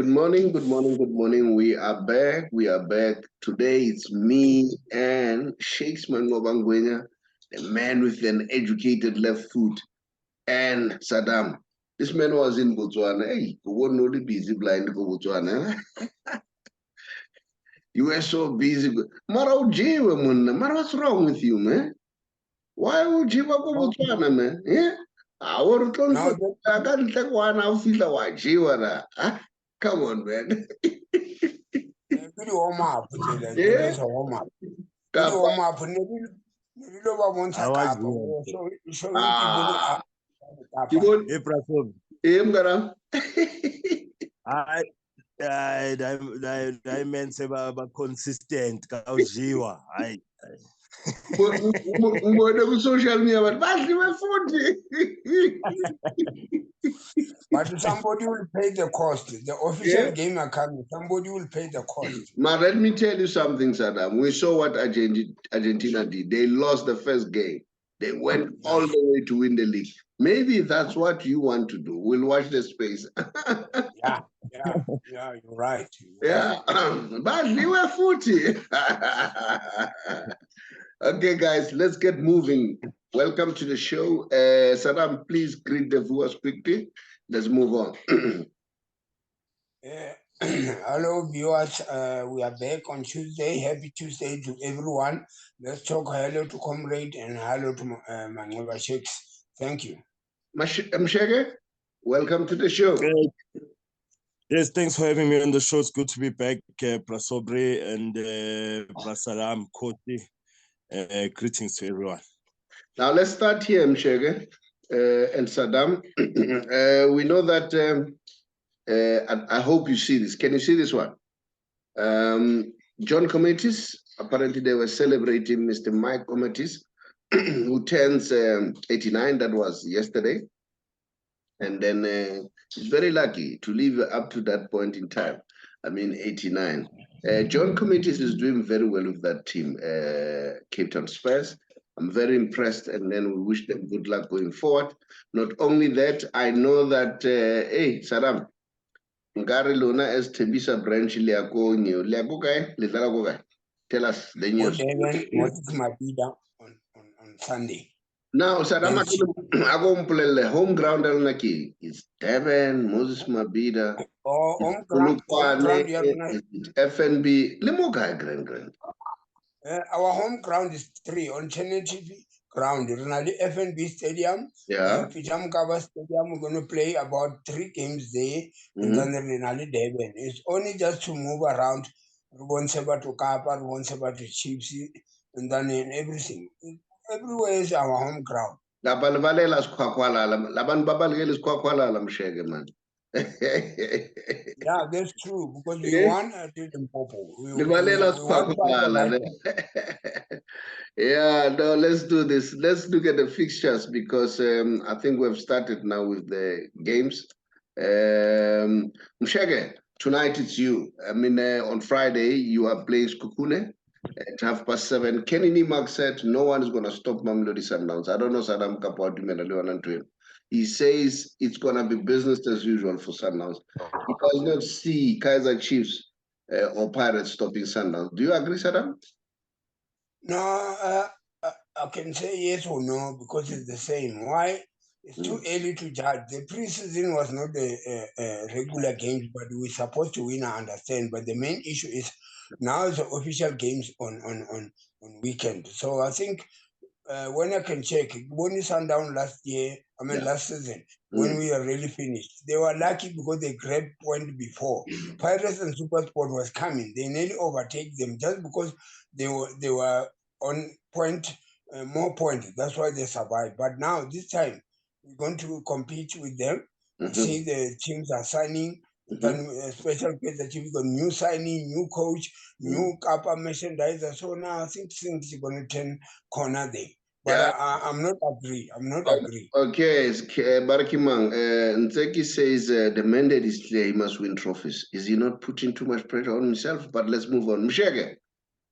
Good morning, good morning, good morning. We are back. We are back. Today it's me and Shakes Manqoba Ngwenya, the man with an educated left foot, and Saddam. This man was in Botswana. Hey, you were not busy blind for Botswana. You were so busy. Mara ujiwe munna. Mara, what's wrong with you, man? Why ujiwa for Botswana, man? Yeah? I want to Now I can't take one. I feel like ujiwa. Come on, man. really warm up. Yeah. There is a warm up. Really Kapa. warm up. Really want to Awazi cap. So Ah, cap. Timon, ePrasob. Mgara. I meant ba consistent kaudliwa. Hayi. Ngibone ku social media but badli befundi. But somebody will pay the cost. The official Yeah. game are coming. Somebody will pay the cost. But let me tell you something, Saddam. We saw what Argentina did. They lost the first game. They went all the way to win the league. Maybe that's what you want to do. We'll watch the space. Yeah, you're right. Yeah. Badly wefundi. Okay, guys, let's get moving. Welcome to the show. Saddam, please greet the viewers quickly. Let's move on. Hello, viewers. We are back on Tuesday. Happy Tuesday to everyone. Let's talk hello to Comrade and hello to Manqoba Shakes. Thank you. Mshege, welcome to the show. Yes, thanks for having me on the show. It's good to be back, Prasobri and Prasalam Koti. Greetings to everyone. Now let's start here, Mshege and Saddam. We know that. I hope you see this. Can you see this one? John Cometis, apparently they were celebrating Mr. Mike Cometis, who turns 89. That was yesterday. And then he's very lucky to live up to that point in time. I mean, 89. John Cometis is doing very well with that team, Cape Town Spurs. I'm very impressed, and then we wish them good luck going forward. Not only that, I know that, hey, Saddam, Ngari Luna as Tebisa branch Liako guy, Lidarago. Tell us the news. What is my leader on Sunday? Now, Saddam, I home ground Naki is Devon, Moses Mabida, Home ground, FNB, Limoga Grand. Our home ground is 3 alternative ground. Renali FNB Stadium, Pijamkaba Stadium. We're going to play about 3 games there, and then Renali Devon. It's only just to move around. Ruwonseba to Kapa, Ruwonseba to Chiefs, and then in everything. Everywhere is our home ground. Laban Babal is Kwakwala, Mshege, man. Yeah, that's true, because we want to do them purple. Yeah, no, let's do this. Let's look at the fixtures because I think we've started now with the games. Mshege, tonight it's you. I mean, on Friday, you are playing Skukune at 7:30. Kenny Nimak said no one is going to stop Mamelodi Sundowns. I don't know Saddam Kapwa to him. He says it's going to be business as usual for Sundowns. He does not see Kaiser Chiefs or Pirates stopping Sundowns. Do you agree, Saddam? No, I can say yes or no because it's the same. Why? It's too early to judge. The preseason was not a regular game, but we're supposed to win, I understand. But the main issue is now it's the official games on weekend. So I think when I can check, when Sundown last season, when we are really finished, they were lucky because they grabbed point before. Pirates and Supersport was coming. They nearly overtake them just because they were on point, more points. That's why they survived. But now this time we're going to compete with them. See the teams are signing. Then special case that you've got new signing, new coach, new Kappa merchandiser. So now I think things are going to turn corner there. But I'm not agree. Okay, Barakimang, Ntseki says the mandate is clear, he must win trophies. Is he not putting too much pressure on himself? But let's move on. Mshege,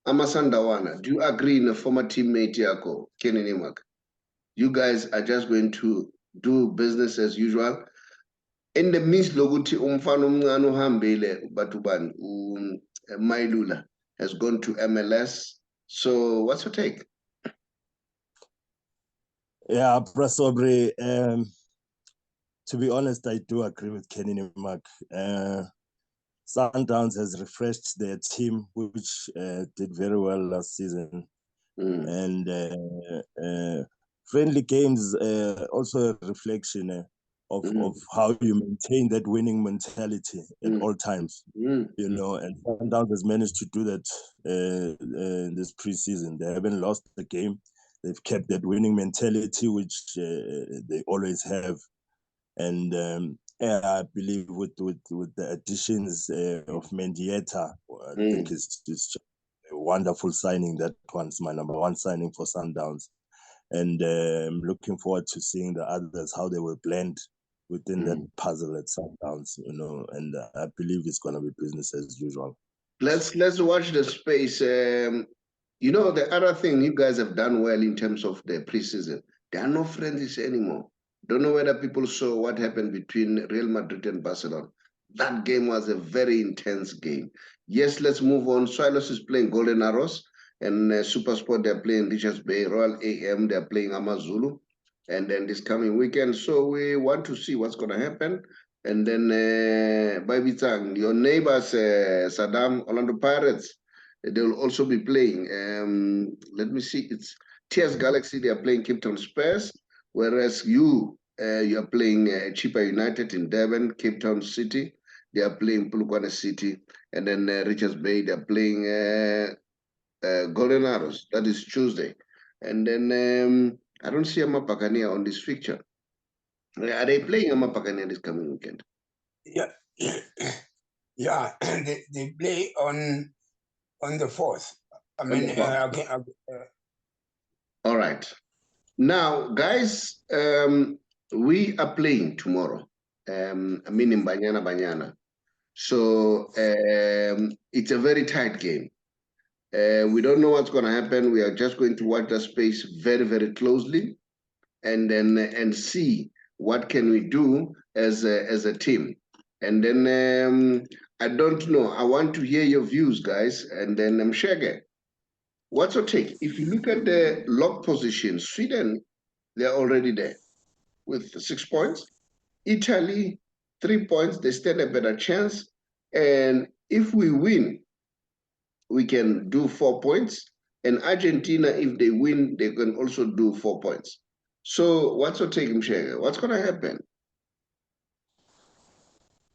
Amasandawana, do you agree in a former teammate Yako, Kenny Nimak? You guys are just going to do business as usual. in the midst lokuthi umfana omncane uhambile bathu bani Mailula has gone to MLS. So what's your take? Yeah, Saubrey, to be honest, I do agree with Kenny Mark. Sundowns has refreshed their team, which did very well last season. And friendly games also a reflection of how you maintain that winning mentality at all times. You know, and Sundowns has managed to do that in this preseason. They haven't lost the game. They've kept that winning mentality, which they always have. And yeah, I believe with the additions of Mendieta, I think it's just a wonderful signing. That one's my number one signing for Sundowns. And I'm looking forward to seeing the others, how they will blend within that puzzle at Sundowns, you know, and I believe it's going to be business as usual. Let's watch the space. You know, the other thing you guys have done well in terms of the preseason, there are no friendlies anymore. Don't know whether people saw what happened between Real Madrid and Barcelona. That game was a very intense game. Yes, let's move on. Swilos is playing Golden Arrows, and Supersport, they're playing Richards Bay. Royal AM, they're playing Amazulu. And then this coming weekend. So we want to see what's going to happen. And then, Baibitang, your neighbors, Saddam, Orlando Pirates, they will also be playing. Let me see. It's TS Galaxy, they are playing Cape Town Spurs. Whereas you are playing Chipa United in Durban, Cape Town City. They are playing Polokwane City. And then Richards Bay, they are playing Golden Arrows. That is Tuesday. And then I don't see Amapakania on this fixture. Are they playing Amapakania this coming weekend? Yeah, yeah, they play on the 4th. I mean, all right. Now, guys, we are playing tomorrow. I mean, in Banyana Banyana. So it's a very tight game. We don't know what's going to happen. We are just going to watch the space very, very closely, and then see what can we do as a team. And then I don't know. I want to hear your views, guys. And then Shege, what's your take? If you look at the log position, Sweden, they're already there with 6 points. Italy, 3 points. They stand a better chance. And if we win, we can do 4 points. And Argentina, if they win, they can also do 4 points. So what's your take, Mshega? What's going to happen?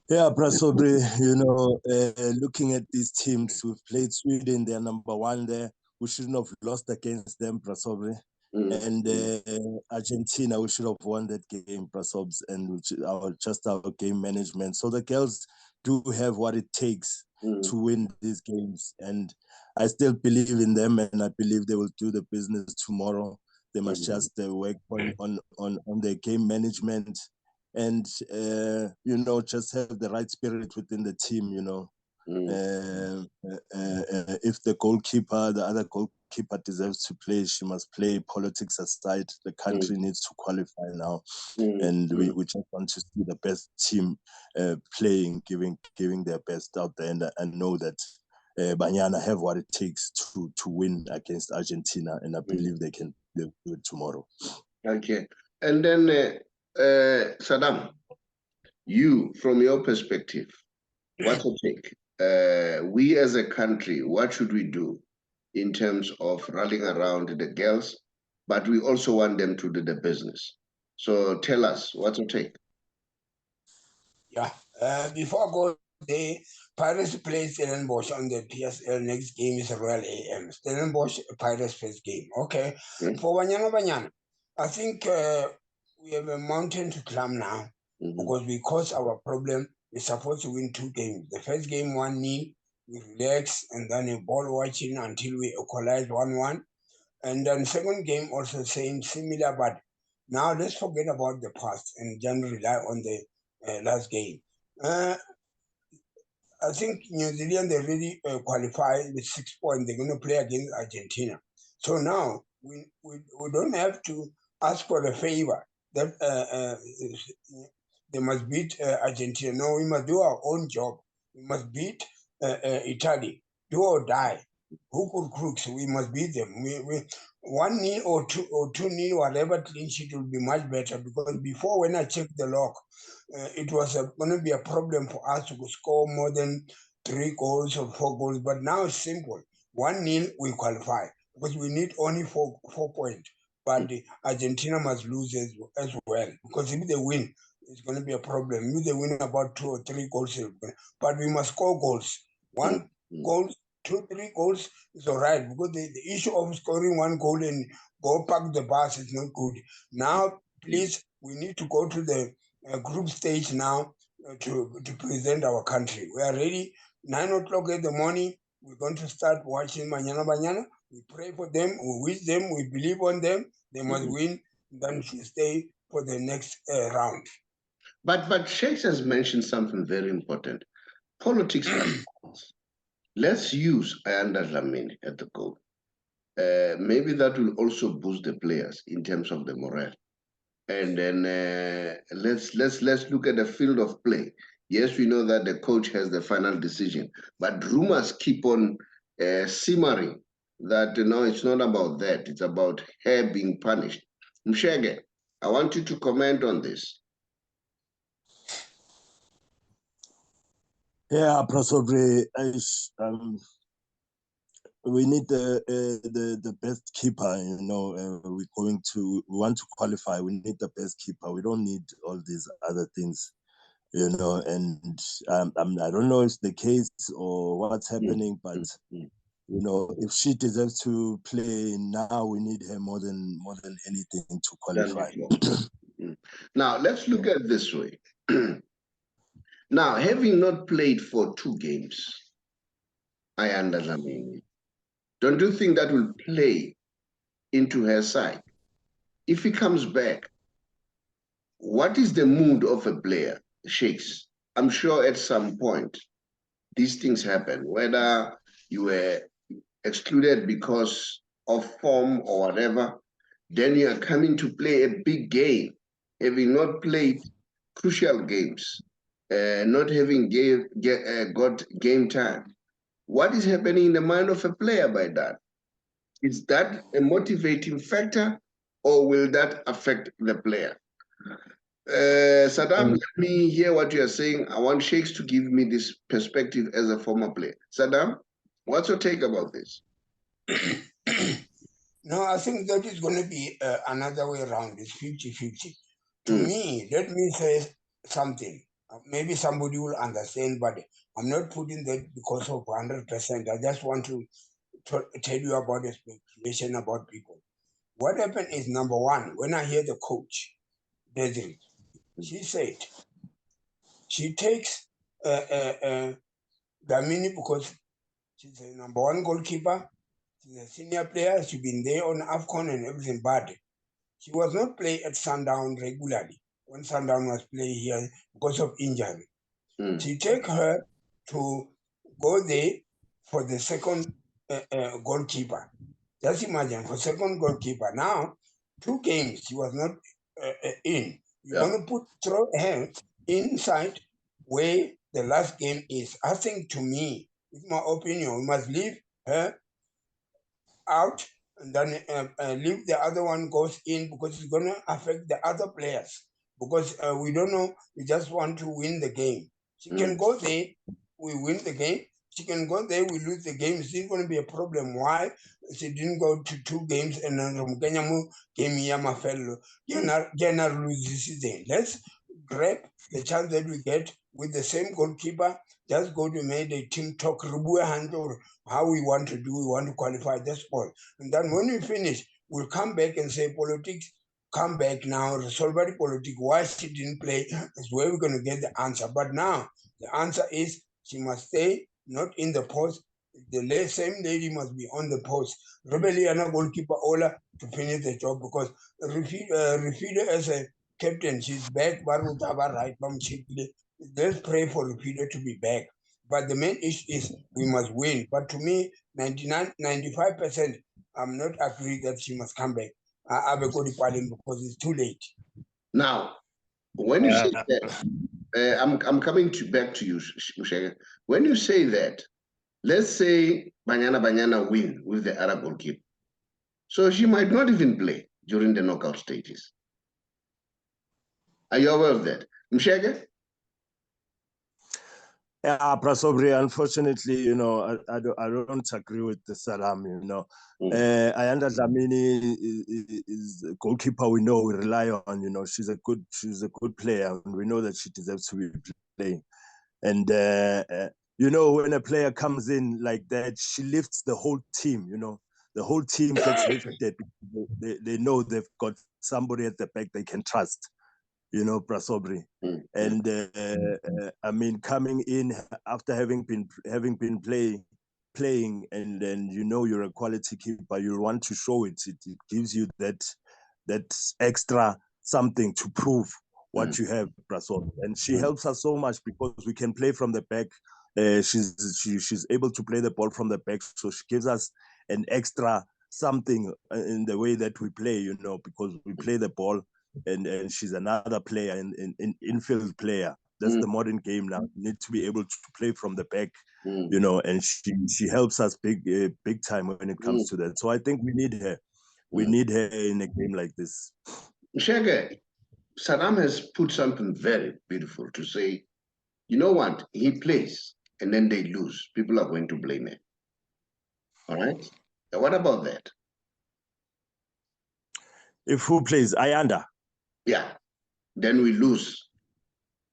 Yeah, Saubrey, you know, looking at these teams, we've played Sweden, they're number one there. We shouldn't have lost against them, Saubrey. And Argentina, we should have won that game, Sobs, and just our game management. So the girls do have what it takes to win these games. And I still believe in them, and I believe they will do the business tomorrow. They must just work on their game management. And, you know, just have the right spirit within the team, you know. If the other goalkeeper deserves to play, she must play. Politics aside, the country needs to qualify now. And we just want to see the best team playing, giving their best out there. And I know that Banyana have what it takes to win against Argentina. And I believe they can do it tomorrow. Okay. And then Saddam, you, from your perspective, what's your take? We as a country, what should we do in terms of rallying around the girls, but we also want them to do the business? So tell us, what's your take? Yeah, before I go there, Pirates play Stellenbosch on the PSL. Next game is Royal AM. Stellenbosch, Pirates first game. Okay. For Banyana Banyana, I think we have a mountain to climb now because our problem is supposed to win 2 games. The first game 1-0, we relax and then a ball watching until we equalize 1-1. And then second game also same similar, but now let's forget about the past and just rely on the last game. I think New Zealand, they really qualify with 6 points. They're going to play against Argentina. So now we don't have to ask for a favor. That they must beat Argentina. No, we must do our own job. We must beat Italy. Do or die. Who could crooks? We must beat them. We 1-0 or 2-0, whatever clean sheet will be much better, because before, when I checked the log, it was going to be a problem for us to score more than 3 goals or 4 goals. But now it's simple. 1-0, we qualify, because we need only 4 points. But Argentina must lose as well, because if they win, it's going to be a problem. If they win about 2 or 3 goals, but we must score goals. 1 goal, 2, 3 goals is all right, because the issue of scoring 1 goal and go park the bus is not good. Now, please, we need to go to the group stage now to present our country. We are ready. 9 o'clock in the morning, we're going to start watching Banyana Banyana. We pray for them, we wish them, we believe on them. They must win, then we stay for the next round. But Shakes has mentioned something very important. Politics matters. Let's use Ayanda Dlamini at the goal. Maybe that will also boost the players in terms of the morale. And then let's look at the field of play. Yes, we know that the coach has the final decision, but rumors keep on simmering that it's not about that. It's about her being punished. Mshege, I want you to comment on this. Yeah, Saubrey, we need the best keeper. We want to qualify. We need the best keeper. We don't need all these other things. And I don't know if it's the case or what's happening, but if she deserves to play now, we need her more than anything to qualify. Now let's look at it this way. Now, having not played for 2 games, Ayanda Dlamini, don't you think that will play into her side? If he comes back, what is the mood of a player, Shakes? I'm sure at some point these things happen, whether you were excluded because of form or whatever, then you are coming to play a big game, having not played crucial games, not having got game time. What is happening in the mind of a player by that? Is that a motivating factor, or will that affect the player? Saddam, let me hear what you are saying. I want Shakes to give me this perspective as a former player. Saddam, what's your take about this? No, I think that is going to be another way around. It's 50-50. To me, let me say something. Maybe somebody will understand, but I'm not putting that because of 100%. I just want to tell you about the speculation about people. What happened is, number one, when I hear the coach, Desiree, she said she takes Dlamini because she's the number 1 goalkeeper. She's a senior player. She's been there on AFCON and everything, but she was not playing at Sundown regularly when Sundown was playing here because of injury. She take her to go there for the second goalkeeper. Just imagine, for second goalkeeper. Now, 2 games she was not in. You're going to throw her inside where the last game is. I think, to me, it's my opinion, we must leave her out and then leave the other one goes in, because it's going to affect the other players, because we don't know, we just want to win the game. She can go there, we win the game. She can go there, we lose the game. It's not going to be a problem. Why? She didn't go to 2 games and then from Kenyamu game Yama fellow. General lose this season. Let's grab the chance that we get with the same goalkeeper. Just go to make the team talk or how we want to do, we want to qualify, that's all. And then when we finish, we'll come back and say politics, come back now, resolve the politics, why she didn't play, is where we're going to get the answer. But now, the answer is she must stay, not in the post. The same lady must be on the post. Rebellion goalkeeper Ola to finish the job, because Rafida as a captain, she's back, Barutaba right from Chile. Let's pray for Rafida to be back. But the main issue is we must win. But to me, 95%, I'm not agree that she must come back. I will go to Parliament because it's too late. Now, when you say that, I'm coming back to you, Mshege. When you say that, let's say Banyana Banyana win with the Arab goalkeeper. So she might not even play during the knockout stages. Are you aware of that? Mshege? Yeah, Saubrey, unfortunately, you know, I don't agree with the Saddam, you know. Ayanda Dlamini is a goalkeeper we know, we rely on, you know. She's a good player, and we know that she deserves to be playing. And, you know, when a player comes in like that, she lifts the whole team, you know. The whole team gets lifted. They know they've got somebody at the back they can trust, you know, Saubrey. And I mean, coming in after having been playing, and then you know you're a quality keeper, you want to show it. It gives you that extra something to prove what you have, Saubrey. And she helps us so much because we can play from the back. She's able to play the ball from the back, so she gives us an extra something in the way that we play, you know, because we play the ball. And she's another player, in infield player. That's the modern game now. You need to be able to play from the back, you know, and she helps us big time when it comes to that. So I think we need her. We need her in a game like this. Shege, Saddam has put something very beautiful to say, you know what, he plays and then they lose. People are going to blame him. All right? Now, what about that? If who plays? Ayanda? Yeah. Then we lose.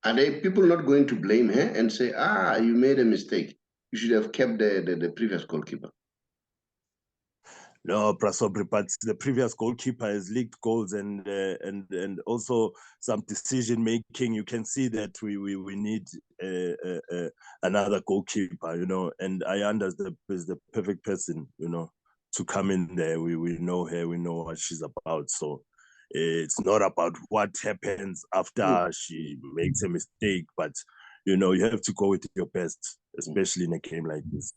Are they people not going to blame her and say, you made a mistake? You should have kept the previous goalkeeper. No, Saubrey, but the previous goalkeeper has leaked goals and also some decision making. You can see that we need another goalkeeper, you know. And Ayanda is the perfect person, you know, to come in there. We know her, we know what she's about. So it's not about what happens after she makes a mistake, but you know, you have to go with your best, especially in a game like this.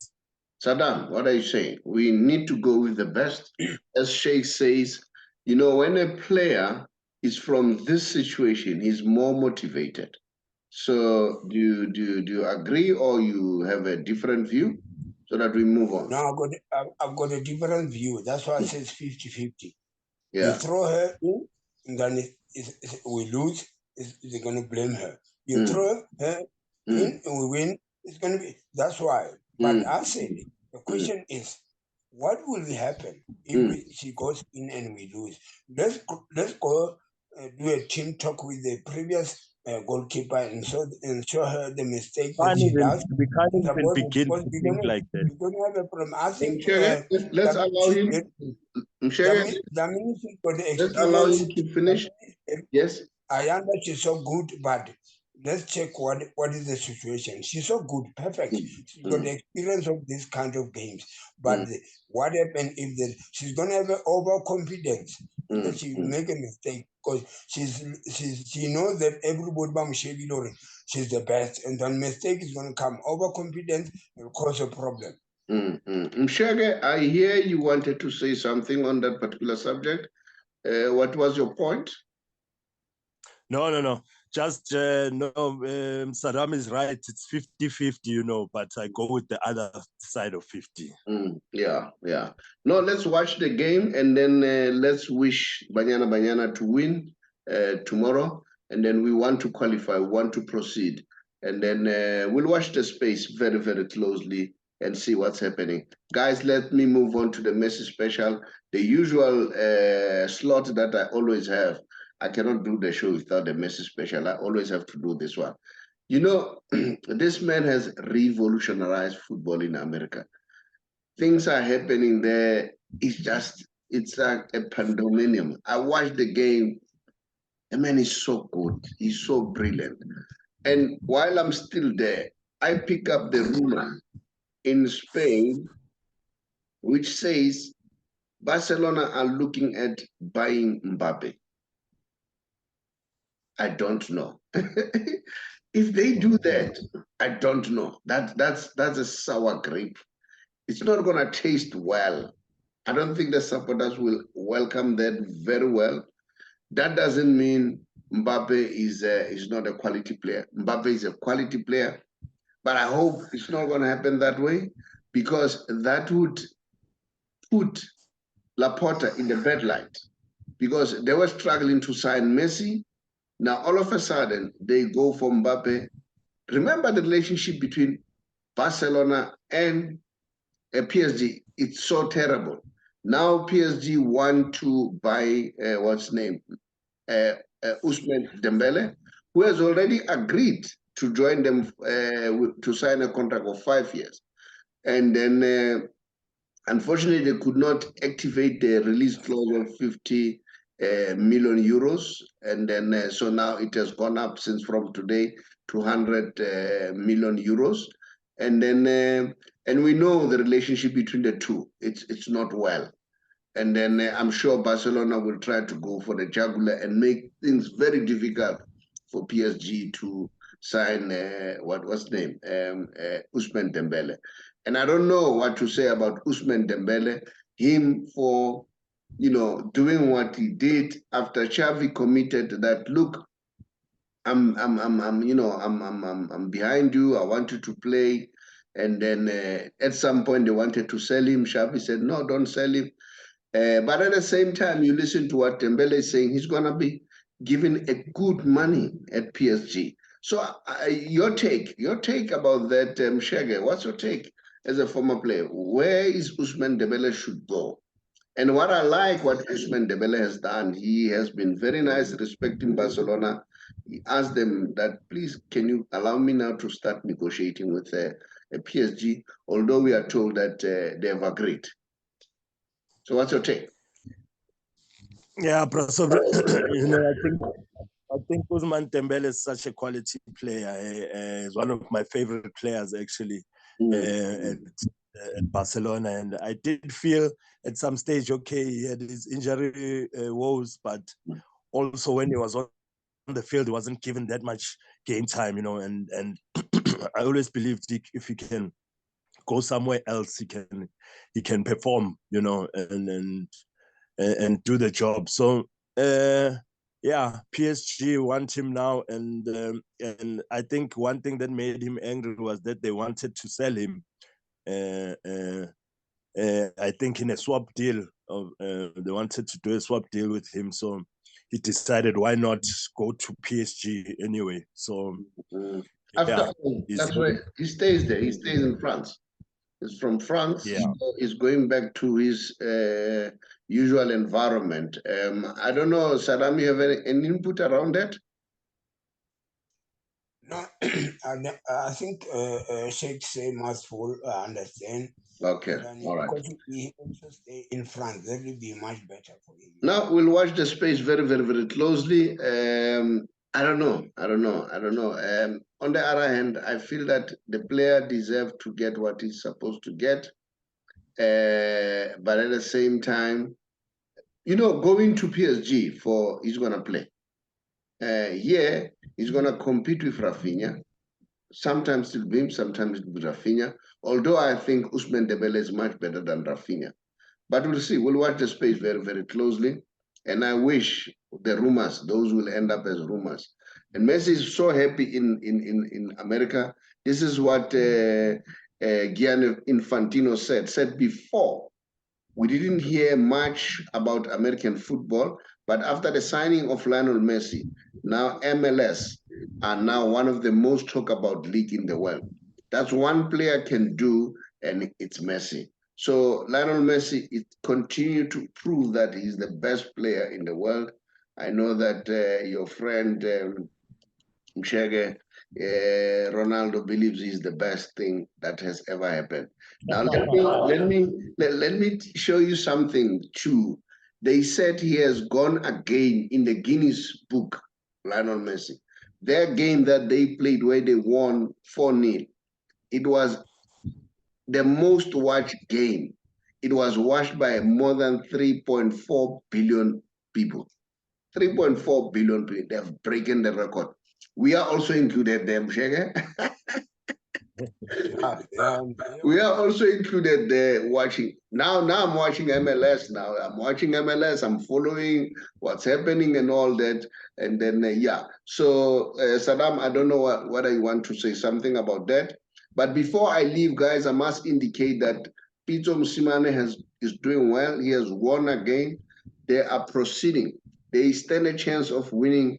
Saddam, what are you saying? We need to go with the best. As Sheikh says, you know, when a player is from this situation, he's more motivated. So do you agree, or you have a different view, so that we move on? No, I've got a different view. That's why I say it's 50-50. Yeah. You throw her in, and then we lose, they're going to blame her. You throw her in and we win, it's going to be, that's why. But I said, the question is, what will happen if she goes in and we lose? Let's go do a team talk with the previous goalkeeper and show her the mistake that she does. We can't even begin to think like that. We don't have a problem. I think let's allow him. Let's allow him to finish. Yes. Ayanda, she's so good, but let's check what is the situation. She's so good, perfect. She's got the experience of this kind of games. But what happens if she's gonna have an overconfidence that she make a mistake because she knows that everybody she's the best, and then mistake is gonna come. Overconfidence will cause a problem. Mshege, I hear you wanted to say something on that particular subject. What was your point? No. Just, Saddam is right. It's 50-50, you know, but I go with the other side of 50. Yeah. No, let's watch the game and then let's wish Banyana Banyana to win tomorrow. And then we want to qualify, we want to proceed. And then we'll watch the space very, very closely and see what's happening. Guys, let me move on to the Messi Special, the usual slot that I always have. I cannot do the show without the Messi Special. I always have to do this one. You know, this man has revolutionized football in America. Things are happening there. It's like a pandemonium. I watched the game. The man is so good. He's so brilliant. And while I'm still there, I pick up the rumor in Spain, which says Barcelona are looking at buying Mbappe. I don't know. If they do that, I don't know. That's a sour grape. It's not going to taste well. I don't think the supporters will welcome that very well. That doesn't mean Mbappe is not a quality player. Mbappe is a quality player, but I hope it's not going to happen that way, because that would put Laporta in the bad light, because they were struggling to sign Messi. Now, all of a sudden, they go for Mbappe. Remember the relationship between Barcelona and PSG. It's so terrible. Now PSG want to buy, what's his name? Ousmane Dembele, who has already agreed to join them to sign a contract of 5 years. And then, unfortunately, they could not activate the release clause of 50 million euros. And then, so now it has gone up since from today to 100 million euros. And then, and we know the relationship between the two. It's not well. And then I'm sure Barcelona will try to go for the jugular and make things very difficult for PSG to sign, what's the name? Ousmane Dembele. And I don't know what to say about Ousmane Dembele, him for, doing what he did after Xavi committed that, look, I'm behind you. I want you to play. And then at some point they wanted to sell him. Xavi said, no, don't sell him. But at the same time, you listen to what Dembele is saying, he's going to be given a good money at PSG. So your take about that, Shege, what's your take as a former player? Where is Ousmane Dembele should go? And what I like, what Ousmane Dembele has done, he has been very nice, respecting Barcelona. He asked them that, please, can you allow me now to start negotiating with a PSG, although we are told that they have agreed. So what's your take? Yeah, so, I think Ousmane Dembele is such a quality player. He's one of my favorite players, actually, at Barcelona. And I did feel at some stage, okay, he had his injury woes, but also when he was on the field, he wasn't given that much game time, and I always believed if he can go somewhere else, he can perform, and do the job. So yeah, PSG want him now, and I think one thing that made him angry was that they wanted to sell him. I think in a swap deal, they wanted to do a swap deal with him. So he decided, why not go to PSG anyway? So after that's right, he stays there. He stays in France. He's from France. Yeah. So he's going back to his usual environment. I don't know, Saddam, you have any input around that? No, I think Sheikh say must full understand. Okay, all right. Because he also stay in France, that will be much better for him. Now we'll watch the space very, very, very closely. I don't know. On the other hand, I feel that the player deserves to get what he's supposed to get. But at the same time, going to PSG he's going to play. Here, he's going to compete with Rafinha. Sometimes it'll be him, sometimes it'll be Rafinha. Although I think Ousmane Dembele is much better than Rafinha. But we'll see. We'll watch the space very, very closely. And I wish the rumors, those will end up as rumors. And Messi is so happy in America. This is what Gianni Infantino said before. We didn't hear much about American football, but after the signing of Lionel Messi, now MLS are now one of the most talked about league in the world. That's one player can do, and it's Messi. So Lionel Messi continued to prove that he's the best player in the world. I know that your friend Mshege, Ronaldo believes he's the best thing that has ever happened. Now let me show you something too. They said he has gone again in the Guinness book, Lionel Messi. Their game that they played where they won 4-0, it was the most watched game. It was watched by more than 3.4 billion people. 3.4 billion people. They have broken the record. We are also included them, Shege. We are also included there watching. Now I'm watching MLS now. I'm watching MLS. I'm following what's happening and all that. And then, yeah. So, Saddam, I don't know whether you want to say something about that. But before I leave, guys, I must indicate that Pitso Mosimane is doing well. He has won again. They are proceeding. They stand a chance of winning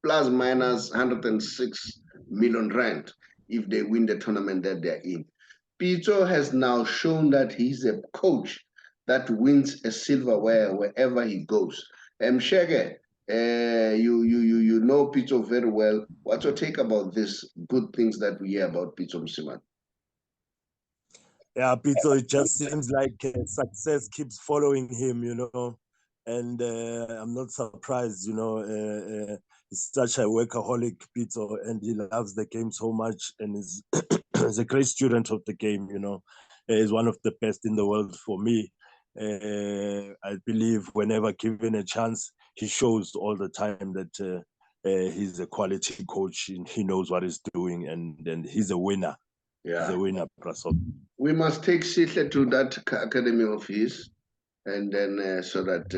plus minus 106 million rand if they win the tournament that they're in. Pitso has now shown that he's a coach that wins a silverware wherever he goes. Mshege, you know Pitso very well. What's your take about this good things that we hear about Pitso Mosimane? Yeah, Pitso, it just seems like success keeps following him, and I'm not surprised, he's such a workaholic, Pitso, and he loves the game so much, and is a great student of the game, He's one of the best in the world for me. I believe whenever given a chance, he shows all the time that he's a quality coach and he knows what he's doing, and he's a winner. Yeah. He's a winner, Prasob. We must take Sihle to that academy of his, and then so that,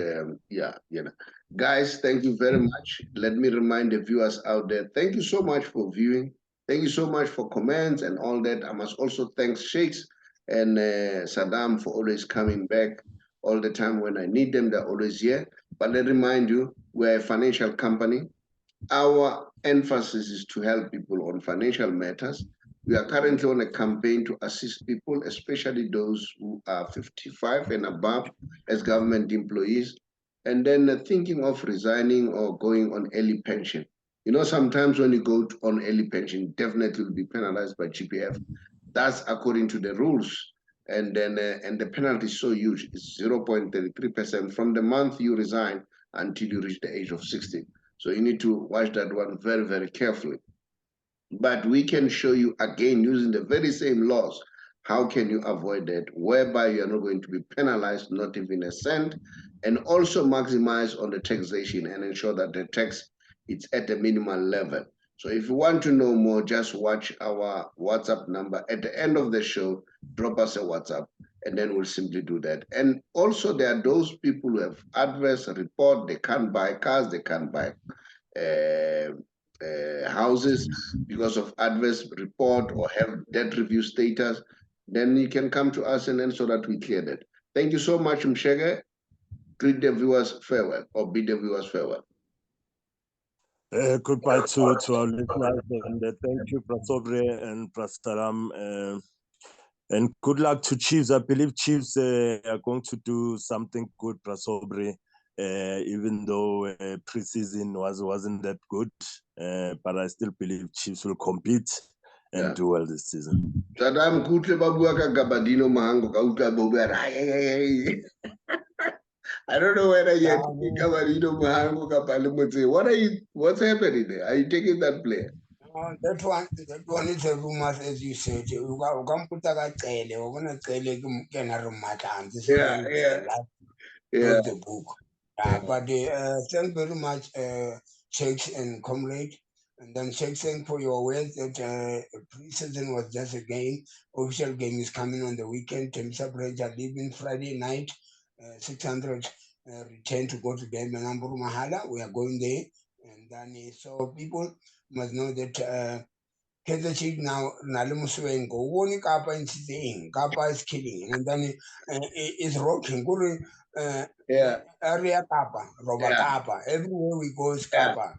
Guys, thank you very much. Let me remind the viewers out there, thank you so much for viewing. Thank you so much for comments and all that. I must also thank Sheikhs and Saddam for always coming back all the time when I need them. They're always here. But let me remind you, we're a financial company. Our emphasis is to help people on financial matters. We are currently on a campaign to assist people, especially those who are 55 and above as government employees, and then thinking of resigning or going on early pension. Sometimes when you go on early pension, definitely will be penalized by GPF. That's according to the rules. And then and the penalty is so huge, it's 0.33% from the month you resign until you reach the age of 60. So you need to watch that one very, very carefully. But we can show you again using the very same laws, how can you avoid that, whereby you are not going to be penalized, not even a cent, and also maximize on the taxation and ensure that the tax is at a minimal level. So if you want to know more, just watch our WhatsApp number. At the end of the show, drop us a WhatsApp, and then we'll simply do that. And also there are those people who have adverse report, they can't buy cars, they can't buy houses because of adverse report or have debt review status, then you can come to us and then so that we clear that. Thank you so much, Mshege. Greet the viewers farewell or bid the viewers farewell. Goodbye to our listeners, and thank you, Prasobre and Prastaram. And good luck to Chiefs. I believe Chiefs are going to do something good, Prasobre, even though preseason wasn't that good. But I still believe Chiefs will compete and do well this season. Saddam kutle babuaka gabadino mahango kauka bober. I don't know whether you're taking Gabadino mahango kapale. What's happening there? Are you taking that player? That one is a rumor, as you said. You can put a tele, or one a tele can a rumatan. This is the book. But thank very much, Sheikhs and comrade. And then Sheikhs, thank for your words that pre-season was just a game. Official game is coming on the weekend. Temsa Bridge are leaving Friday night. 600 return to go to Benamburu Mahala. We are going there. And then so people must know that Kaizer Chiefs now Nalimuswengo, Woni Kappa is saying, Kappa is killing, and then it's rocking. Area Kappa, Robert Kappa. Everywhere we go is Kappa.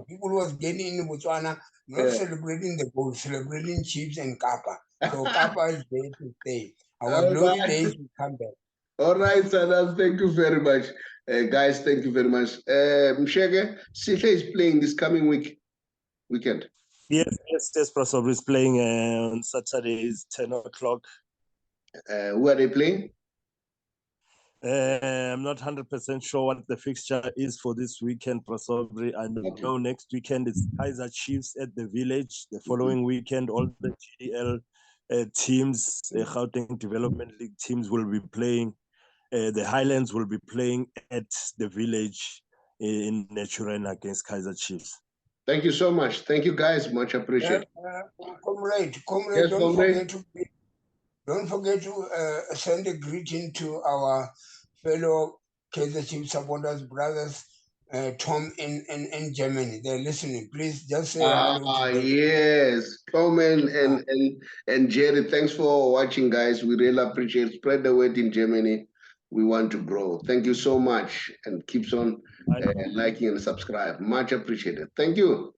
People was getting in Botswana, not celebrating the goal, celebrating Chiefs and Kappa. So Kappa is there to stay. Our glory days will come back. All right, Saddam, thank you very much. Guys, thank you very much. Mshege, Sihle is playing this coming weekend. Yes, Prasob is playing on Saturday, it's 10 o'clock. Who are they playing? I'm not 100% sure what the fixture is for this weekend, Prasobri. I know next weekend it's Kaizer Chiefs at the Village. The following weekend, all the GDL teams, Gauteng Development League teams will be playing. The Highlands will be playing at the Village in Natural against Kaizer Chiefs. Thank you so much. Thank you, guys. Much appreciated. Comrade, Yes, don't comrade. forget to send a greeting to our fellow Kaizer Chiefs supporters, brothers, Tom in Germany. They're listening. Please just say hello to them. Yes, Tom and Jerry, thanks for watching, guys. We really appreciate it. Spread the word in Germany. We want to grow. Thank you so much, and keeps on liking and subscribe. Much appreciated. Thank you.